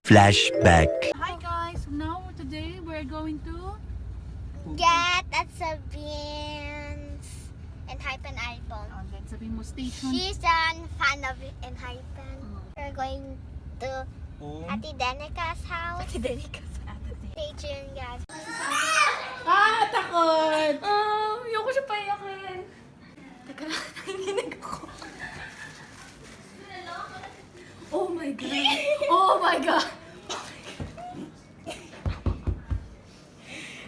Flashback. Hi guys, now today we're going to get at Sabine's Enhypen album. let's sabihin mo station. She's a fan of Enhypen. We're going to Ate Denica's house. Ate Denica's Stay tuned, guys. Takot! Ayoko siya paiyakin. Teka lang, nanginginig ako. Oh my god! Oh my god!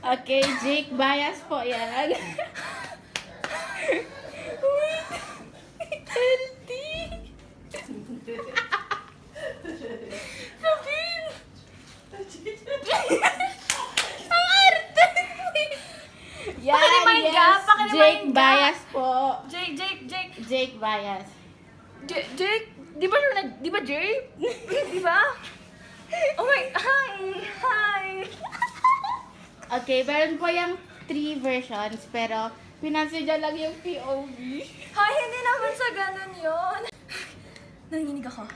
Okay, Jake, bias po yan. Healthy! Sabine! Ang arte! Yan, Pakiremind ka, yes. pakiremind Jake, ka. bias po. Jake! Jake, bias. Jake? Di ba siya di ba Jake? Di ba? Oh my, hi! Okay, meron po yung 3 versions, pero pinansidya lang yung POV. Hi, hindi naman sa ganun yun. Nanginginig ako.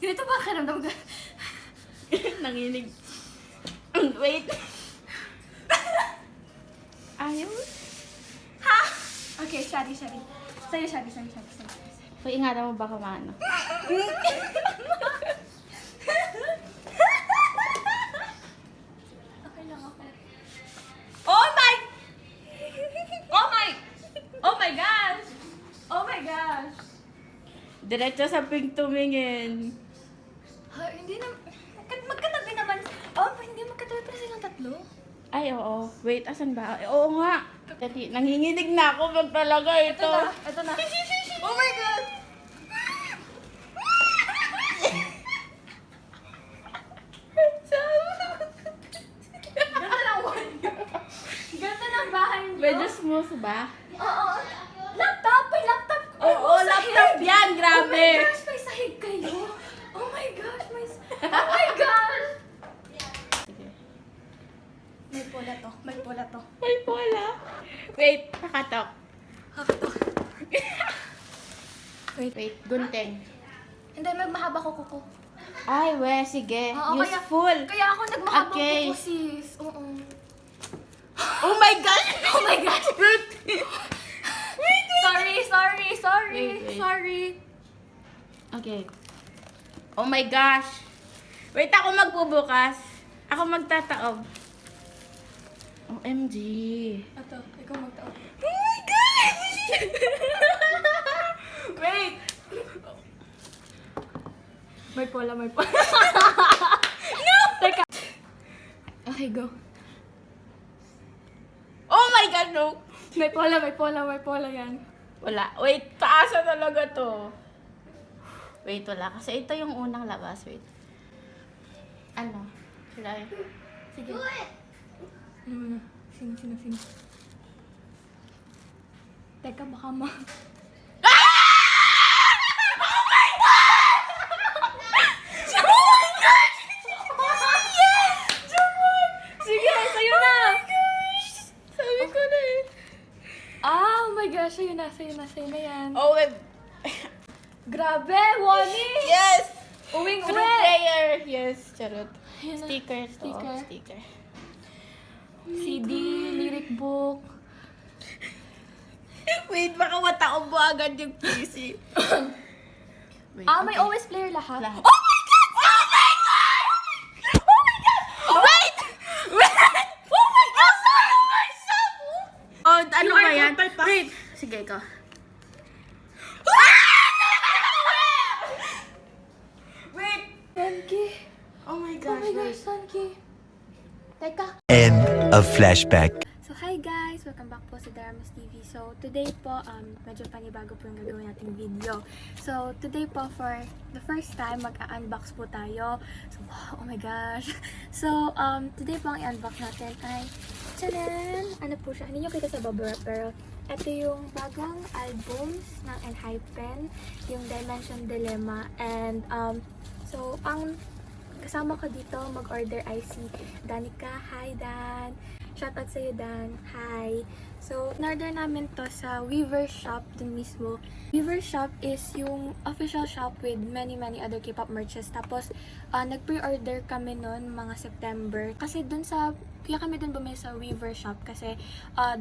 Ganito ba karamdam ka? Nanginig. Wait. Ayaw. Ha? Okay, sorry. Sa'yo. So, ingatan mo baka maano. Okay lang ako. Oh my gosh! Diretso sa pink tumingin. Ha, hindi na, magkatabi naman. Oh, hindi magkatabi pa silang tatlo. Ay, oo. Wait, asan ba? Oo nga. Dati, nanginginig na ako. Wag talaga ito. Ito na. Oh my god! Ganda ng one. Ganda ng bahay niyo. Medyo smooth ba? Oo. Laptop! May laptop! Oo, laptop yan. Grabe. Oh my gosh, may sahig kayo. Oh my gosh, oh my gosh! Sige. May pula to. May bola. Wait, nakatok. Hakatok. Wait, gunting. Hindi, may mahaba ko kuko. Ay, we, sige. Oo, Useful. Kaya ako nagmahaba Okay. kuko, sis. Oo. Oh my God! Oh my gosh! Sorry. Wait. Sorry. Okay. Oh my gosh. Wait, ako magbubukas. Ako magtataob. OMG. Ito, ikaw magtaon. Oh my gosh! Wait. May pola. No! Teka. Okay, go. Oh my God, no. May pola yan. Wala. Wait, taasa talaga to. Wait, wala. Kasi ito yung unang labas. Wait. Ano? Sila yun. Sige. Ano mo na? Sino? Teka, baka ma... Sige, sa'yo na! Sabi ko na eh. Oh my gosh, sa'yo na yan. Oh, wait. Grabe, Wally! Yes! Uwing True uwi! player. Yes, charot. Ayan na. Sticker. Sticker. Sticker. CD, lyric book. Wait, baka mataob mo agad yung PC. Wait, May okay. OS player lahat. Lahat. Oh my God! Oh my God! Oh my God! Wait! Oh my God! Sorry, myself! Oh, ano You ba are yan? good, Papa. Wait. Sige, ikaw. Wait! Sanki. Oh my Oh gosh, my gosh, wait. Sanki. Teka. End of flashback. So, hi guys! Welcome back po sa Ramos TV. So, today po, medyo panibago po yung gagawin nating video. So, today po, for the first time, mag-unbox po tayo. So, wow, oh my gosh! So, today po ang i-unbox natin ay, tchanan! Ano po siya? Hindi nyo kita sa baba, pero ito yung bagong albums ng Enhypen, yung Dimension Dilemma. And, so, ang kasama ko dito mag-order ay si Danica. Hi, Dan! Shoutout sa'yo, Dan. Hi! So, in-order namin to sa WEVERSE shop dun mismo. WEVERSE shop is yung official shop with many other K-pop merches. Tapos, nag-pre-order kami nun mga September. Kasi kaya kami dun bumili sa WEVERSE shop kasi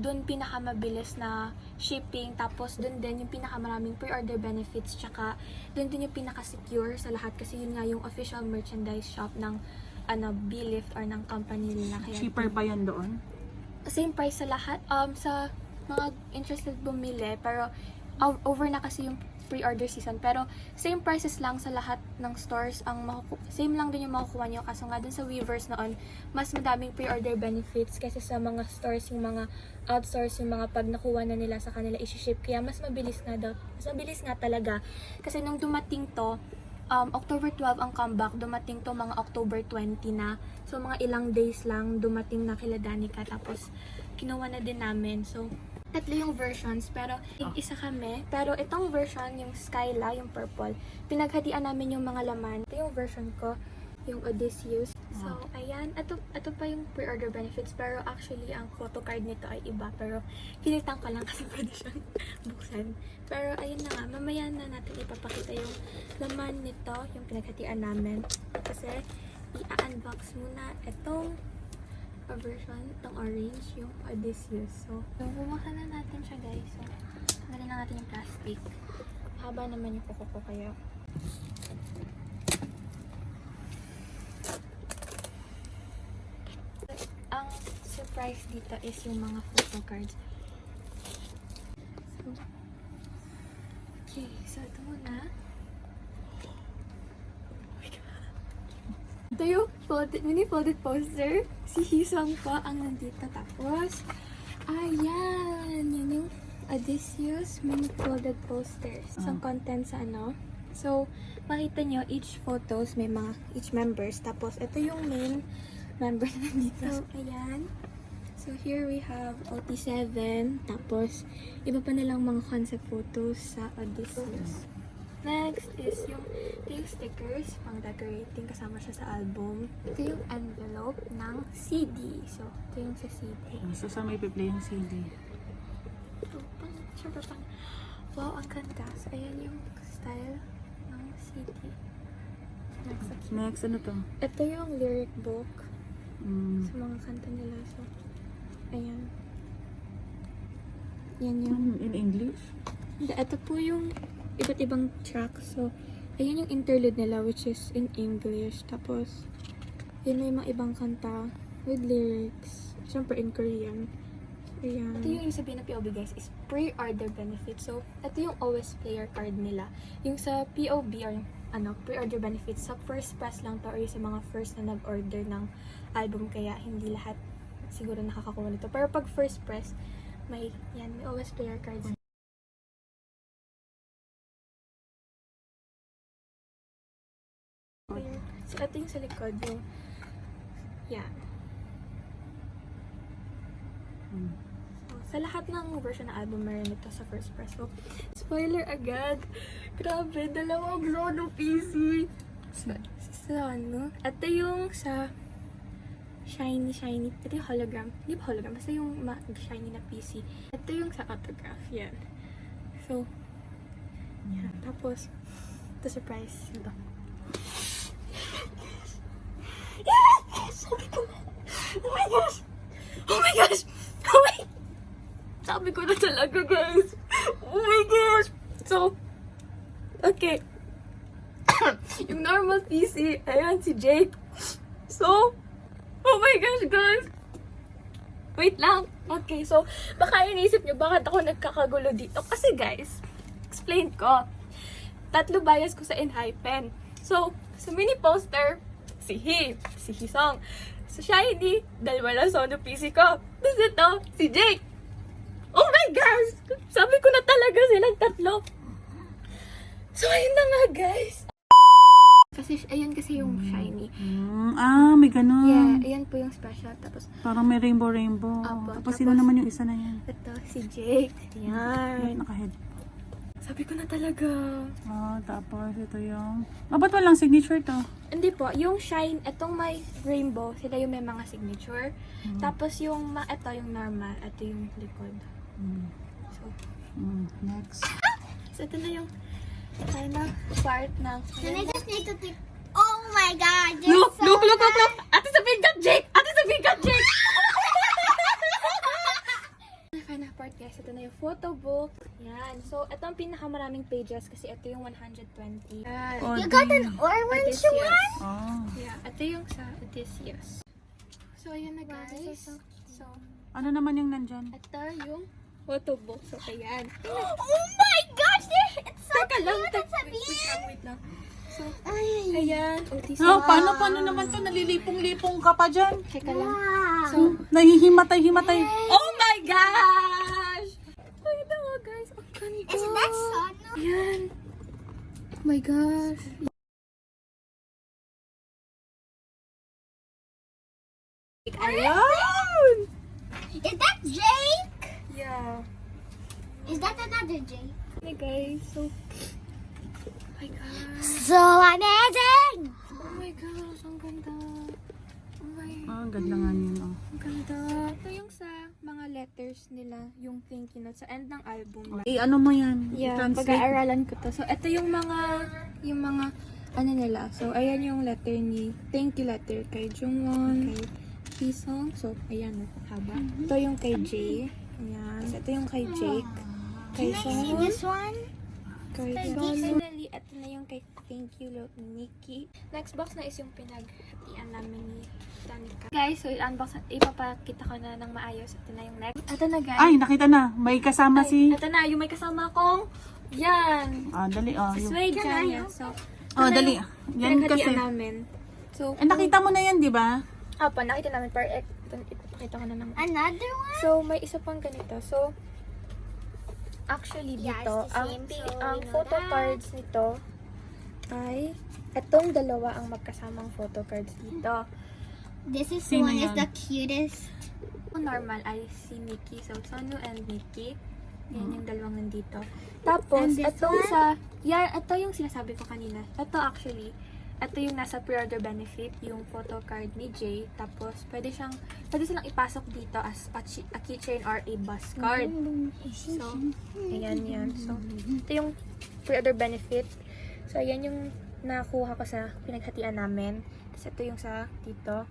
dun pinakamabilis na shipping. Tapos, dun din yung pinakamaraming pre-order benefits. Tsaka, dun din yung pinaka-secure sa lahat kasi yun nga yung official merchandise shop ng B-Lift or ng company nila. Kaya, cheaper pa yan doon? same price sa lahat. Sa mga interested bumili, pero over na kasi yung pre-order season. Pero same prices lang sa lahat ng stores. Same lang din yung makukuha nyo. Kaso nga dun sa WEVERSE noon, mas madaming pre-order benefits kasi sa mga stores, yung mga outsource, yung mga pag nakuha na nila sa kanila isi-ship. Kaya mas mabilis nga daw. Mas mabilis nga talaga. Kasi nung dumating to, October 12 ang comeback, dumating to mga October 20 na. So, mga ilang days lang dumating na kila Danica. Tapos, kinuha na din namin. So, tatlo yung versions, pero isa kami. Pero itong version, yung SCYLLA, yung purple, pinaghatian namin yung mga laman. Ito yung version ko, yung ODYSSEUS. So, ayan. Ito pa yung pre-order benefits. Pero actually, ang photo card nito ay iba. Pero, pilitan ko lang kasi pwede siyang buksan. Pero, ayun na nga. Mamaya na natin ipapakita yung laman nito, yung pinaghatian namin. Kasi, i-unbox muna itong version, itong orange, yung ODYSSEUS. So, bubuksan na natin siya, guys. So, tanggalin na natin yung plastic. Haba naman yung kuko ko, kaya ang surprise dito is yung mga photo cards. So, okay, so ito muna. Ito yung mini-folded poster. Si Hisong po ang nandito. Tapos, ayan! Yan yung ODYSSEUS mini-folded posters. Isang content sa So, makita nyo, each photos may mga, each members. Tapos, ito yung main member na nandito. So, ayan. So, here we have OT7. Tapos, iba pa nilang mga concept photos sa ODYSSEUS. Next is yung stickers, pang decorating, kasama siya sa album. Ito yung envelope ng CD. So, ito yung sa CD. So, saan may play yung CD? So, syempre pang, wow, ang ganda. So, ayan yung style ng CD. Next, ano to? Ito yung lyric book sa mga kanta nila. So, ayan. Yan yung... In English? Ito po yung iba't ibang tracks. So, ayan yung interlude nila, which is in English. Tapos, yun may mga ibang kanta with lyrics. Siyempre, in Korean. Ayan. Ito yung sabihin ng POB, guys, is pre-order benefit. So, ito yung OS player card nila. Yung sa POB, or yung pre-order benefits, sa first press lang to, or yung sa mga first na nag-order ng album, kaya hindi lahat siguro nakakakuha nito. Pero pag first press, may OS player cards. So, ito yung sa likod, yung yan. So, sa lahat ng version ng album, meron ito sa first press. So, spoiler agad. Grabe, dalawang glow ng PC. So, ito yung sa shiny. Ito yung hologram. Hindi ba hologram? Basta yung shiny na PC. Ito yung sa autograph. Yan. So, yan. Tapos, ito surprise. Ito. Sabi ko na. Oh my gosh! Oh my gosh! Oh my... Sabi ko na talaga, guys. Oh my gosh! So, okay. Yung normal PC, ayan si Jake. So, oh my gosh, guys. Wait lang. Okay, so, baka inisip nyo bakit ako nagkakagulo dito. Kasi, guys, explain ko. 3 bias ko sa Enhypen. So, sa mini poster, si Hisong. Sa shiny, 2 lang sono PC ko. Tapos ito, si Jake. Oh my gosh! Sabi ko na talaga silang 3. So, ayun na nga, guys. Kasi, ayun kasi yung shiny. May ganun. Yeah, ayan po yung special. Tapos, parang may rainbow. Apo, Tapos sino naman yung isa na yan? ito, si Jake. Ayan. Naka-head. Sabi ko na talaga. Tapos ito yung... ba't walang signature to? Hindi po, yung shine, itong may rainbow, sila yung may mga signature. Tapos yung, ito yung normal, ito yung likod. So, Next. so ito na yung part ng... And I just need to take. Oh my God! Look! Ate Sabihin got Jake! Ate Sabihin got Jake! Final part guys, ito na yung photo book. Yan. So, ito ang pinakamaraming pages kasi ito yung 120. You got an orange one? Oh. Yeah, ito yung sa ODYSSEUS. So, ayan na guys. So, Ano naman yung nandyan? ito yung photo book. So, ayan. Oh my gosh! It's so Teka lang, cute! wait lang. So, ayan. ODYSSEUS. Paano naman to? Nalilipong-lipong ka pa dyan. Teka lang. Wow! So, Nahihimatay-himatay. oh my gosh! Ay, nawa guys. Ang ganda. Isn't that Sono? Ayan. Oh my gosh. Ayan! Is that Jake? Yeah. Is that another Jake? Hey guys, so... Oh my gosh. So amazing! Oh my gosh, ang ganda. Oh my... Ang ganda nga niya. Ang ganda. Ito yung sa mga letters nila, yung thank you note sa end ng album. Ano mo yan? Yeah, I-translate. pag-aaralan ko to. So, ito yung mga ano nila. So, ayan yung letter ni, thank you letter kay Jungwon, kay Hisong. So, ayan, haba. Ito yung kay Jay. Ayan. So, ito yung kay Jake. Kay Can I see Song. this one? Kay Song. Finally, ito na yung kay thank you note ni Nikki. Next box na is yung pinaghatian namin ni Danica. Guys, so i-unbox, ipapakita ko na ng maayos. Ito na yung next. Ito na guys. Ay, nakita na. May kasama si... Ito na, yung may kasama kong, yan. Dali. Si Yung... Sway dyan. So, dali. Yan kasi. pinaghatian namin. So, Nakita mo na yan, di ba? nakita namin. Pero, ipapakita ko na ng... Another one? So, may isa pang ganito. So, actually, Yeah, dito, it's the same. So, ang we know photo that. cards nito ay, etong dalawa ang magkasamang photo cards dito. This is Sino one is yan? the cutest. Ang normal ay si Nikki. So, Sonu and Nikki. Yan yung dalawang nandito. Tapos, And this etong one? ito yung sinasabi ko kanina. Ito actually, ito yung nasa pre-order benefit, yung photo card ni Jay. Tapos, pwede silang ipasok dito as a keychain or a bus card. So, ayan yan. So, ito yung pre-order benefit. So, ayan yung nakuha ko sa pinaghatian namin. Tapos, ito yung sa dito.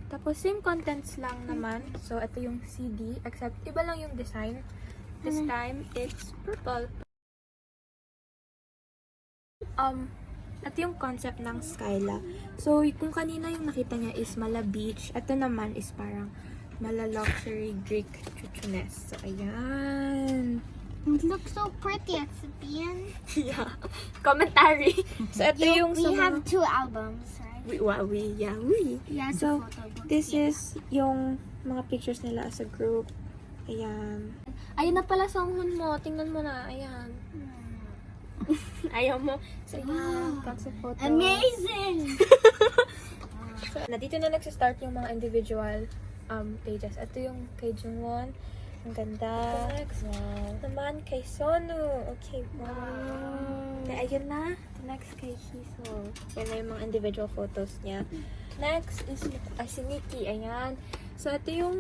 Tapos, same contents lang naman. So, ito yung CD. Except, iba lang yung design. This time, it's purple. Ito yung concept ng SCYLLA. So, kung kanina yung nakita niya is mala beach, ito naman is parang mala luxury Greek chuchunes. So, ayan. It looks so pretty at Sabian. Yeah. Commentary. So, ito yung We sa have mga... 2 albums, right? We. Yeah, So, the photo book. this is yung mga pictures nila as a group. Ayan. Ayun na pala Songhun mo. Tingnan mo na. Ayan. Ayaw mo. So, ayan. Concept photo. Amazing! So, dito na nagsistart yung mga individual pages. Ito yung kay Jungwon. Ang ganda. The next naman kay Sonu. Okay, wow. Okay, ayun na. The next kay Hiso. Yan na yung mga individual photos niya. Next is si Nikki. Ayan. So, ito yung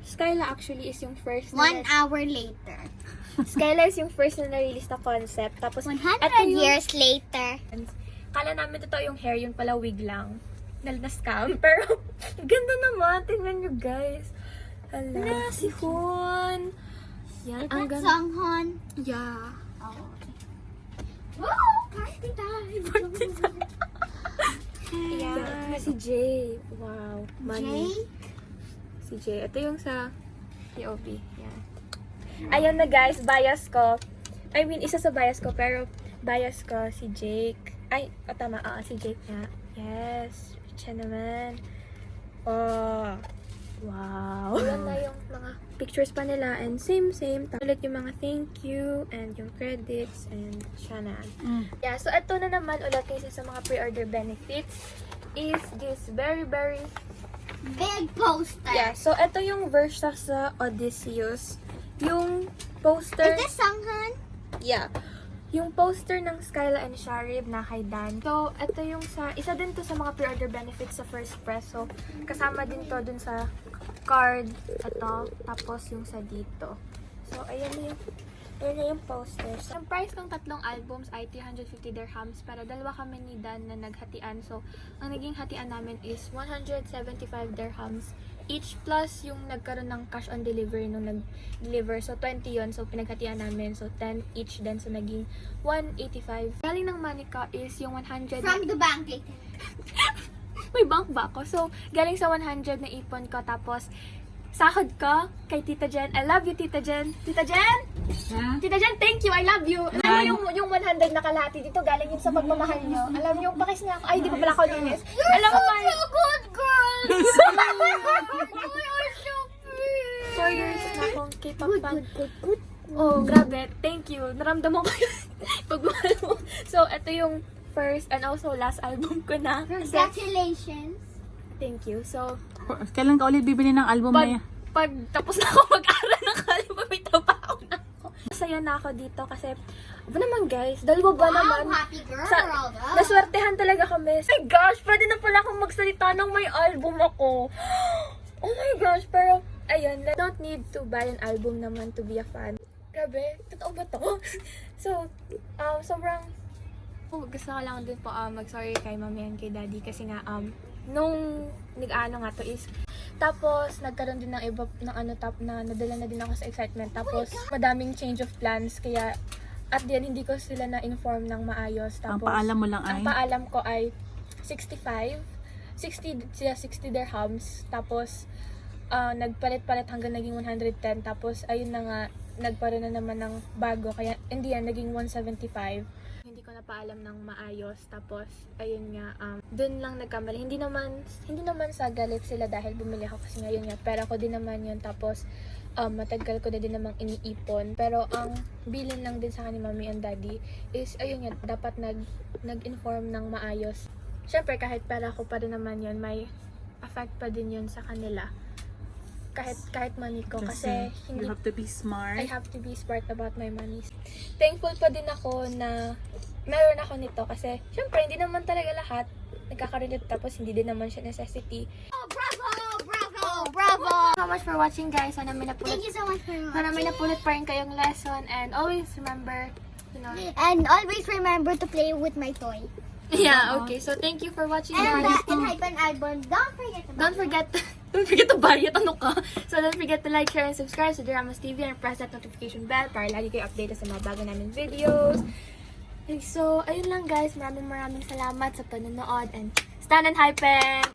SCYLLA actually is yung first 1 hour later. SCYLLA is yung first na na-release na concept. Tapos, 100 ito yung- years later. Kala namin totoo yung hair, yun pala wig lang. Na-scam. Pero, ganda naman. Tingnan nyo guys. Hala, si Hon. Yan, ang That's ganda. Songhun. Yeah. Oh, okay. Woo! Party time! Yeah. Si Jay. Wow. Money. Jake? Si Jay. Ito yung sa KPOP. Yan. Ayun na guys, bias ko. I mean, isa sa bias ko, pero bias ko si Jake. Ay, tama. Si Jake nga. Yes. Siya naman. Oh. Wow. Ayan na yung mga pictures pa nila and same. Ulit yung mga thank you and yung credits and siya na. Yeah, so ito na naman ulit kasi sa mga pre-order benefits is this very Big poster. yeah. So ito yung versa sa ODYSSEUS. Yung poster. Is this Songhun? Yeah. yung poster ng SCYLLA and CHARYBDIS na kay Dan. So, ito yung isa din to sa mga pre-order benefits sa first press. So, kasama din to dun sa card, ito, tapos yung sa dito. So, ayan na yung posters. Ang price ng tatlong albums ay 350 dirhams, pero dalawa kami ni Dan na naghatian. So, ang naging hatian namin is 175 dirhams each, plus yung nagkaroon ng cash on delivery nung nag-deliver. So, 20 yon. So, pinaghatian namin. So, 10 each din. So, naging 185. Galing ng money ko is yung 100. From the bank. May bank ba ako? So, galing sa 100 na ipon ko. Tapos, sahod ko kay Tita Jen. I love you, Tita Jen. Tita Jen? Ha? Tita Jen, thank you. I love you. Alam mo yung 100 na kalahati dito, galing yun sa pagmamahal niyo. Alam niyo, yung pakis niya ako. Ay, di pa pala ako linis. Alam mo, Mari. You're a good girl. You are so pretty. 4 years na akong K-pop fan. Oh, grabe. Thank you. Naramdaman ko yung pagmahal mo. So, ito yung first and also last album ko na. Congratulations. Thank you. So, Kailan ka ulit bibili ng album na yan? pag tapos na ako mag-aral ng college, may trabaho na ako. Masaya na ako dito kasi, ba naman guys, dalawa ba naman? Happy girl. Naswertehan talaga kami. Oh my gosh, pwede na pala akong magsalita ng may album ako. Oh my gosh, pero, ayun, don't need to buy an album naman to be a fan. Grabe, totoo ba to? So, sobrang, gusto ko lang din po mag-sorry kay mami and kay daddy kasi nga, nung nag-ano nga to is, tapos nagkaroon din ng iba ng na nadala na din ako sa excitement, tapos madaming change of plans, kaya at the end hindi ko sila na-inform ng maayos. Tapos, Ang paalam mo lang ay? Ang paalam ko ay 60 dirhams, tapos nagpalit-palit hanggang naging 110, tapos ayun na nga, nagparoon na naman ng bago, kaya hindi yan, naging 175. Hindi ko napaalam ng maayos, tapos ayun nga, dun lang nagkamali. Hindi naman sa galit sila dahil bumili ako kasi ngayon nga, pero ako din naman yun, tapos matagal ko na din namang iniipon, pero ang bilin lang din sa akin ni mami and daddy is ayun nga, dapat nag-inform ng maayos. Syempre kahit pera ko pa rin naman yun, may affect pa din yun sa kanila. Kahit money ko, kasi hindi, you have to be smart. I have to be smart about my money. Thankful pa din ako na meron ako nito kasi syempre hindi naman talaga lahat nagkaka-relate, tapos hindi din naman siya necessity. Oh, bravo, bravo, bravo. So much for watching guys. Sana may napulot, Thank you so much for sana may watching. napulot pa rin kayong lesson, and always remember, And always remember to play with my toy. yeah, okay. So thank you for watching And guys. the Enhypen album. Don't forget Don't forget to buy it. Ano ka? So don't forget to like, share, and subscribe to Ramos TV and press that notification bell para lagi kayo updated sa mga bago namin videos. Okay, so ayun lang guys. Maraming salamat sa panonood, and stand Enhypen!